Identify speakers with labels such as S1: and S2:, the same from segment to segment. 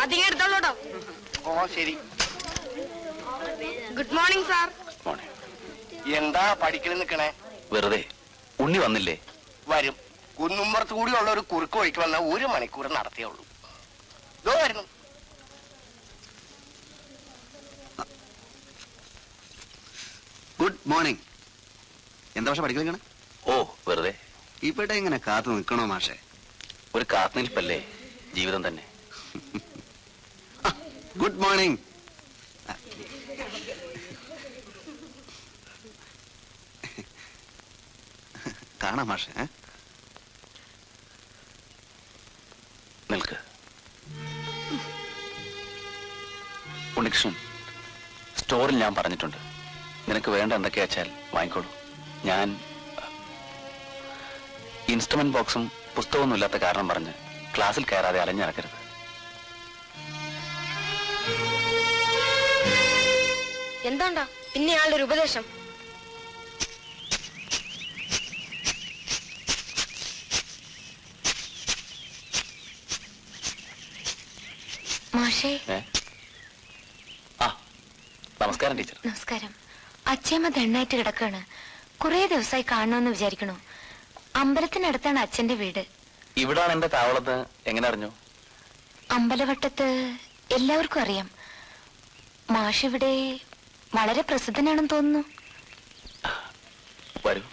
S1: അധികം എടുത്തോളൂട്ടോ.
S2: ഓ ശരി.
S1: Good morning sir.
S2: എന്താ പഠിക്കൽ നിൽക്കണേ?
S3: വെറുതെ. ഉണ്ണി വന്നില്ലേ?
S2: വരും. കുന്നുമ്പുറത്ത് കൂടിയുള്ള ഒരു കുറുക്ക് വഴിക്ക് വന്ന 1 മണിക്കൂർ നടത്തിയുള്ളൂ. ഇതോ വരുന്നു.
S4: Good morning. എന്താ പക്ഷെ പഠിക്കലാണ്?
S3: ഓ വെറുതെ.
S4: ഇവിടെ ഇങ്ങനെ കാത്തു നിൽക്കണോ മാഷെ?
S3: ഒരു കാത്തുനിൽപ്പല്ലേ ജീവിതം തന്നെ.
S4: Good morning. കാണാം മാഷെ.
S3: നിൽക്ക്. ഉണ്ണികൃഷ്ണൻ, സ്റ്റോറിൽ ഞാൻ പറഞ്ഞിട്ടുണ്ട്, നിനക്ക് വേണ്ട എന്തൊക്കെയാ വെച്ചാൽ വാങ്ങിക്കോളൂ. ഞാൻ ഇൻസ്ട്രുമെന്റ് ബോക്സും പുസ്തകമൊന്നും ഇല്ലാത്ത കാരണം പറഞ്ഞ് ക്ലാസ്സിൽ കയറാതെ അലഞ്ഞിറക്കരുത്.
S1: എന്താണ്ടാ പിന്നെ ആളുടെ ഒരു ഉപദേശം?
S5: മാഷേ.
S3: നമസ്കാരം ടീച്ചർ.
S5: നമസ്കാരം. അച്ഛയമ്മ ദണ്ണായിട്ട് കിടക്കാണ്. കുറെ ദിവസമായി കാണണമെന്ന് വിചാരിക്കണു. അമ്പലത്തിനടുത്താണ് അച്ഛന്റെ വീട്.
S3: ഇവിടാണ് എന്റെ താവളത്ത്. എങ്ങനെ അറിഞ്ഞു?
S5: അമ്പലവട്ടത്ത് എല്ലാവർക്കും അറിയാം. മാഷ് ഇവിടെ വളരെ പ്രസിദ്ധനാണെന്ന് തോന്നുന്നു.
S3: വരൂ.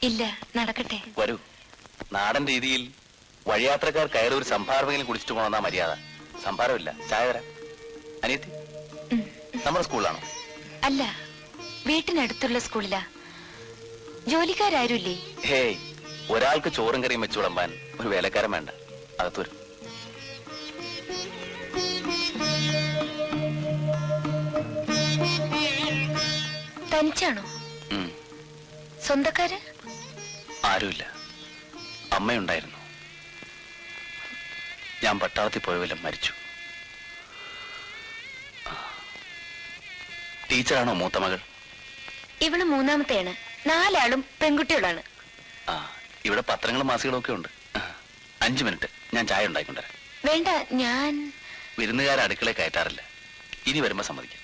S5: ഇല്ല, നടക്കട്ടെ.
S3: വരൂ. നാടൻ രീതിയിൽ വഴിയാത്രക്കാർ കയറി ഒരു സംഭാരമെങ്കിലും കുടിച്ചിട്ട് പോകണമെന്നാ മര്യാദ. സംഭാരമില്ല, ചായ തരാം. അനിയത്തി, നമ്മുടെ സ്കൂളിലാണോ?
S5: അല്ല, വീട്ടിനടുത്തുള്ള സ്കൂളിലാ. ജോലിക്കാരാരുല്ലേ?
S3: ഹേയ്, ഒരാൾക്ക് ചോറും കറിയും വെച്ചു വിളമ്പാൻ ഒരു വേലക്കാരൻ വേണ്ട. അകത്ത് വരും.
S5: തനിച്ചാണോ? സ്വന്തക്കാര്?
S3: ആരുമില്ല. അമ്മയുണ്ടായിരുന്നു. ഞാൻ പട്ടാളത്തിൽ പോയവെല്ലാം മരിച്ചു. ടീച്ചറാണോ മൂത്ത മകൾ?
S5: ഇവള് മൂന്നാമത്തെയാണ്. 4 ആളും പെൺകുട്ടികളാണ്.
S3: ഇവിടെ പത്രങ്ങളും മാസികളും ഒക്കെ ഉണ്ട്. 5 മിനിറ്റ്, ഞാൻ ചായ ഉണ്ടായിക്കൊണ്ടുവരാം.
S5: വേണ്ട, ഞാൻ
S3: വിരുന്നുകാരെ അടുക്കളയിൽ കയറ്റാറില്ല. ഇനി വരുമ്പോ സമ്മതിക്കാം.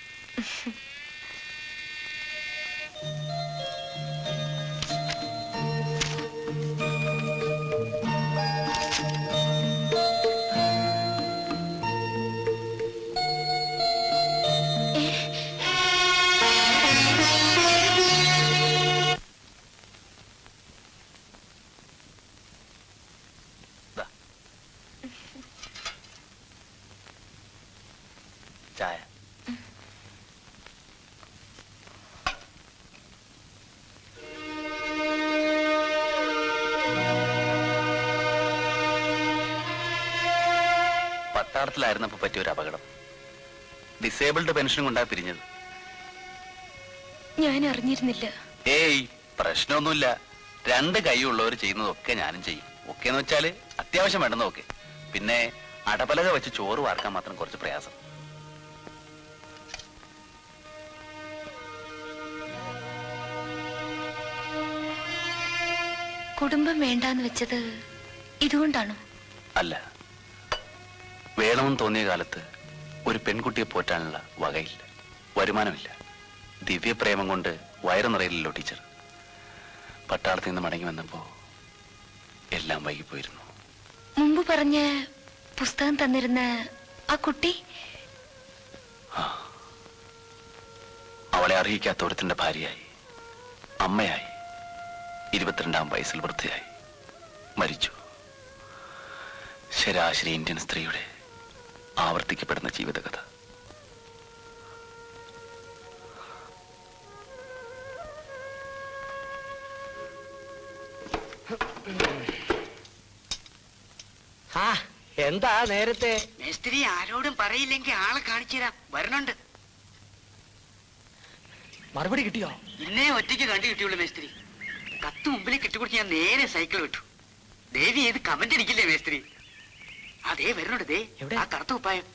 S3: ചായ. പട്ടാളത്തിലായിരുന്നപ്പോ പറ്റിയ ഒരു അപകടം. ഡിസേബിൾഡ് പെൻഷൻ കൊണ്ടാ പിരിഞ്ഞത്.
S5: ഞാൻ അറിഞ്ഞിരുന്നില്ല.
S3: ഏയ്, പ്രശ്നമൊന്നുമില്ല. 2 കൈയുള്ളവർ ചെയ്യുന്നതൊക്കെ ഞാനും ചെയ്യും. ഒക്കെ എന്ന് വെച്ചാല് അത്യാവശ്യം വേണ്ടെന്നൊക്കെ. പിന്നെ അടപലക വെച്ച് ചോറ് വാർക്കാൻ മാത്രം കുറച്ച് പ്രയാസം.
S5: കുടുംബം വേണ്ടാന്ന് വെച്ചത് ഇതുകൊണ്ടാണോ?
S3: അല്ല, വേണമെന്ന് തോന്നിയ കാലത്ത് ഒരു പെൺകുട്ടിയെ പോറ്റാനുള്ള വകയില്ല, വരുമാനമില്ല. ദിവ്യപ്രേമം കൊണ്ട് വയറു നിറയില്ലല്ലോ ടീച്ചർ. പട്ടാളത്തിൽ നിന്ന് മടങ്ങി വന്നപ്പോ എല്ലാം വൈകിപ്പോയിരുന്നു.
S5: മുമ്പ് പറഞ്ഞ പുസ്തകം തന്നിരുന്ന ആ കുട്ടി?
S3: അവളെ അറിയിക്കാത്ത ഒരുത്തിന്റെ ഭാര്യയായി, അമ്മയായി, 22-ാം വയസ്സിൽ വൃദ്ധയായി മരിച്ചു. ശരാശരി ഇന്ത്യൻ സ്ത്രീയുടെ ആവർത്തിക്കപ്പെടുന്ന ജീവിതകഥ.
S6: എന്താ നേരത്തെ?
S2: മേസ്ത്രി ആരോടും പറയില്ലെങ്കിൽ ആളെ കാണിച്ചു തരാം. വരണുണ്ട്.
S6: മറുപടി കിട്ടിയോ?
S2: ഇന്നേ ഒറ്റയ്ക്ക് കണ്ടു കിട്ടിയുള്ളൂ മേസ്ത്രി. കത്ത് മുമ്പിലേക്ക് ഇട്ടുകൊടുത്ത് ഞാൻ നേരെ സൈക്കിൾ വിട്ടു. ദേവി ഏത് കമന്റ് അടിക്കില്ലേ മേസ്ത്രി? അതേ വരുന്നുണ്ട്. ദേ ആ കറുത്ത ഉപ്പായം.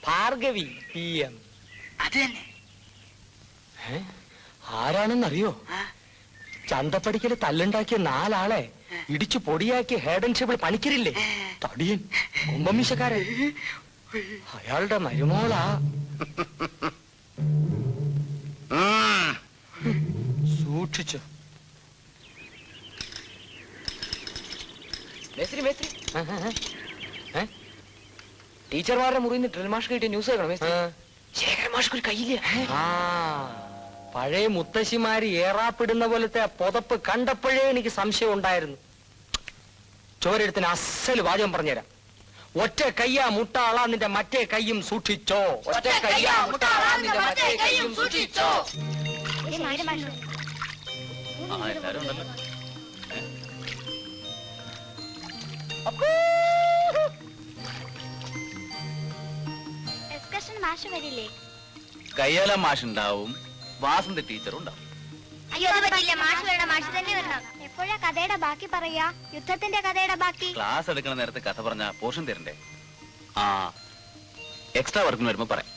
S6: ഭാർഗവി PM.
S2: അത് തന്നെ.
S6: ആരാണെന്നറിയോ? ചന്തപ്പടിക്കല് തല്ലുണ്ടാക്കിയ 4 ആളെ ഇടിച്ചു പൊടിയാക്കിയ ഹെഡ് ആൻഡ് ഷേബിൾ പണിക്കരില്ലേ, തടിയൻ കുംഭമീശക്കാരൻ, അയാളുടെ മരുമോളാ. സൂക്ഷിച്ചു. ടീച്ചർമാരുടെ മുറിയിൽ നിന്ന് ഡ്രിൽ മാഷ് കിട്ടിയ ന്യൂസ് കേൾക്കണം. ശേഖര മാഷ്ക്ക് ഒരു കയ്യില്ല. പഴയ മുത്തശ്ശിമാര് ഏറാപ്പിടുന്ന പോലത്തെ പുതപ്പ് കണ്ടപ്പോഴേ എനിക്ക് സംശയം ഉണ്ടായിരുന്നു. ചോരെടുത്തിന് അസല് വാചകം പറഞ്ഞുതരാം. ഒറ്റ കയ്യാ മുട്ടാളാ നിന്റെ മറ്റേ കയ്യും സൂക്ഷിച്ചോ. ഒറ്റ കയ്യാ മുട്ടാളാ നിന്റെ മറ്റേ കയ്യും സൂക്ഷിച്ചോ.
S3: എല്ലാരും ഉണ്ടല്ലോ. കയ്യാല മാഷുണ്ടാവും, വാസന്തി ടീച്ചറും ഉണ്ടാവും.
S5: അയ്യോ അത് പറ്റില്ല, മാഷ് വേണം, മാഷ് തന്നെ വരണം. എപ്പോഴാ കഥയുടെ ബാക്കി പറയാ? യുദ്ധത്തിന്റെ കഥയുടെ ബാക്കി?
S3: ക്ലാസ് എടുക്കുന്ന നേരത്തെ കഥ പറഞ്ഞ പോർഷൻ തരണ്ടേ? ആ, എക്സ്ട്രാ വർക്കിന് വരുമ്പോ പറയാം.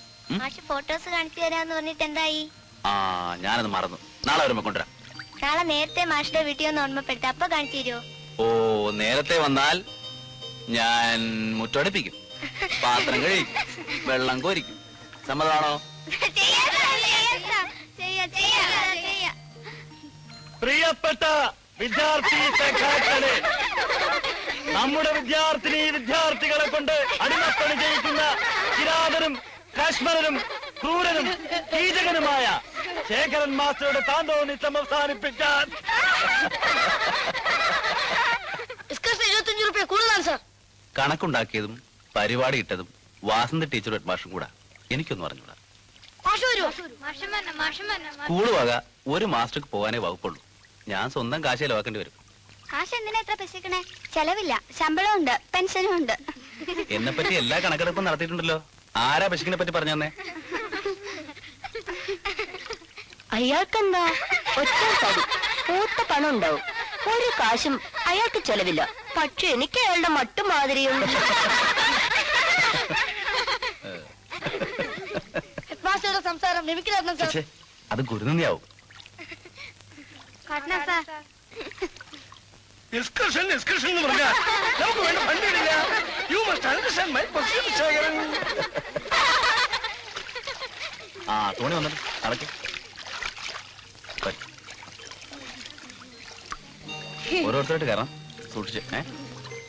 S5: മാഷ് ഫോട്ടോസ് കാണിച്ചു തരാന്ന് പറഞ്ഞിട്ട് എന്തായി?
S3: ആ, ഞാനത് മറന്നു. നാളെ വരുമ്പോ കൊണ്ടുവരാം.
S5: നാളെ നേരത്തെ മാഷിന്റെ വീട്ടിൽ ഒന്ന് ഓർമ്മപ്പെടുത്ത, അപ്പൊ കാണിച്ചു തരുമോ?
S3: ഓ, നേരത്തെ വന്നാൽ ഞാൻ മുറ്റടിപ്പിക്കും, പാത്രം കഴിക്കും, വെള്ളം കോരിക്കും. സമ്മതമാണോ?
S6: പ്രിയപ്പെട്ട വിദ്യാർത്ഥി സഖാക്കളെ, നമ്മുടെ വിദ്യാർത്ഥികളെ കൊണ്ട് അടിമപ്പണി ചെയ്യിക്കുന്ന കിരാതനും കാശ്മീരനും ക്രൂരനും കീചകനുമായ ശേഖരൻ മാസ്റ്ററുടെ താന്തോന്നിത്തം അവസാനിപ്പിക്കാൻ
S1: 25 രൂപ കൂടുതലാണ് സാർ.
S3: കണക്കുണ്ടാക്കിയതും പരിപാടി ഇട്ടതും വാസന്തി ടീച്ചറും ഹെഡ് മാഷും കൂടാ. എനിക്കൊന്നും അറിഞ്ഞൂടാ. സ്കൂള് വക ഒരു മാസ്റ്റർക്ക് പോകാനേ വകുപ്പുള്ളൂ. ഞാൻ സ്വന്തം കാശ് ചെലവാക്കേണ്ടി വരും.
S5: കാശ് എന്തിനാ എത്ര പൈസക്കണേ? ചെലവില്ല, ശമ്പളം ഉണ്ട്, പെൻഷനും ഉണ്ട്.
S3: എന്നെ പറ്റി എല്ലാ കണക്കെടുപ്പും നടത്തിയിട്ടുണ്ടല്ലോ. ആരാ പശുക്കിനെ പറ്റി പറഞ്ഞു തന്നെ?
S5: അയാൾക്കെന്താ ഒറ്റ തടി, പൂത്ത പണം ഉണ്ടാവും, ഒരു കാശും അയാൾക്ക് ചെലവില്ല. പക്ഷെ എനിക്ക് അയാളുടെ മട്ടുമാതിരിയുണ്ട്.
S1: സംസാരം
S3: പക്ഷേ അത് ഗുരുനന്ദിയാവും. ആ, തോണി വന്നിട്ട് നടക്കും. ഓരോരുത്തരായിട്ട് കയറാം, സൂക്ഷിച്ച്.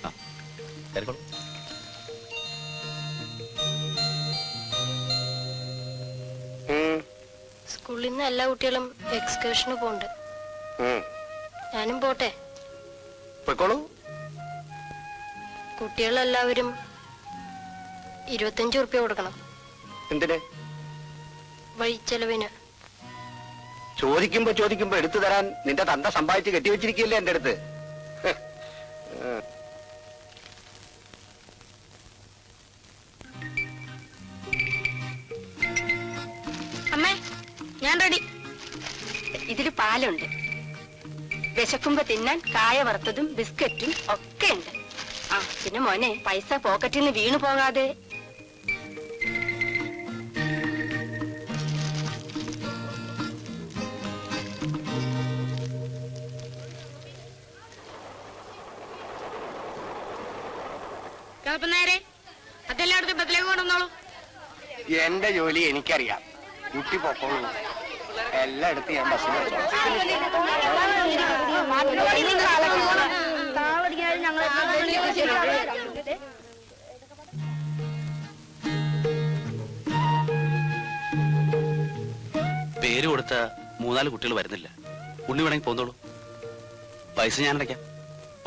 S3: ആ, കയറിക്കോളൂ.
S1: സ്കൂളിൽ നിന്ന് എല്ലാ കുട്ടികളും എക്സ്കർഷന് പോണ്ട്. ഞാനും പോട്ടെ?
S6: പോയിക്കോളൂ.
S1: കുട്ടികളെല്ലാവരും 25 രൂപ കൊടുക്കണം.
S6: എന്തിന്?
S1: വഴിച്ചെലവിന്.
S6: ചോദിക്കുമ്പോ എടുത്തു തരാൻ നിന്റെ തന്ത സമ്പാദിച്ച് കെട്ടിവെച്ചിരിക്കില്ലേ എന്റെ അടുത്ത്?
S1: അമ്മേ, ഞാൻ റെഡി.
S7: ഇതില് പാലുണ്ട്, വിശക്കുമ്പോ തിന്നാൻ കായ വറുത്തതും ബിസ്ക്കറ്റും ഒക്കെ ഉണ്ട്. ആ, പിന്നെ മോനെ, പൈസ പോക്കറ്റിൽ നിന്ന് വീണു പോകാതെ.
S1: നേരെ അതെല്ലായിടത്തും ബദലേക്ക് കൊണ്ടുവന്നോളൂ.
S6: എന്റെ ജോലി എനിക്കറിയാം. കുട്ടി പൊക്കോളൂ. എല്ലായിടത്തും ഞാൻ ബസ്സിൽ
S3: പേര് കൊടുത്ത 3-4 കുട്ടികൾ വരുന്നില്ല. ഉണ്ണി വേണമെങ്കിൽ പോന്നോളൂ. പൈസ ഞാൻ അടയ്ക്കാം,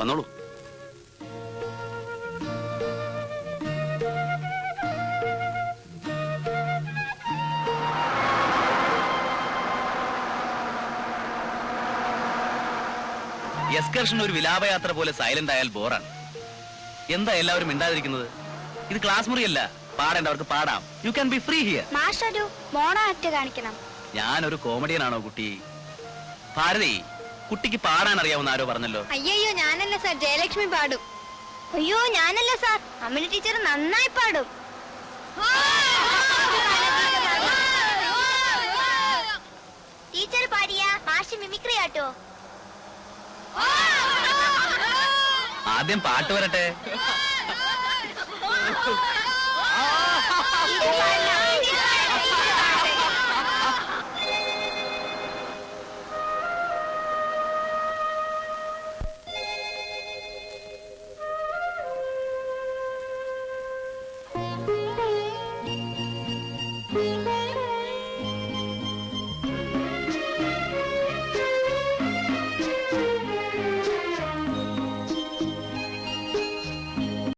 S3: വന്നോളൂ. എക്സ്കർഷൻ ഒരു വിലാപയാത്ര പോലെ സൈലന്റ് ആയാൽ ബോറാണ്. എന്താ എല്ലാവരും മിണ്ടാതിരിക്കുന്നത്? ഇത് ക്ലാസ് മുറിയല്ല, പാടേണ്ടവർക്ക് പാടാം. You can be free here.
S5: മാഷൊരു മോണോ ആക്ട് കാണിക്കണം.
S3: ഞാനൊരു കോമഡിയനാണോ കുട്ടി? ഭാരതി, കുട്ടിക്ക് പാടാൻ അറിയാവുന്ന ആരോ പറഞ്ഞല്ലോ.
S5: അയ്യോ ഞാനല്ല സാർ, ജയലക്ഷ്മി പാടും. അയ്യോ ഞാനല്ല സാർ, അമ്മിണി ടീച്ചർ നന്നായി പാടും. ടീച്ചർ പാടിയ മാഷ് മിമിക്രി ആട്ടോ.
S3: ആദ്യം പാട്ട് വരട്ടെ.
S5: ഇത്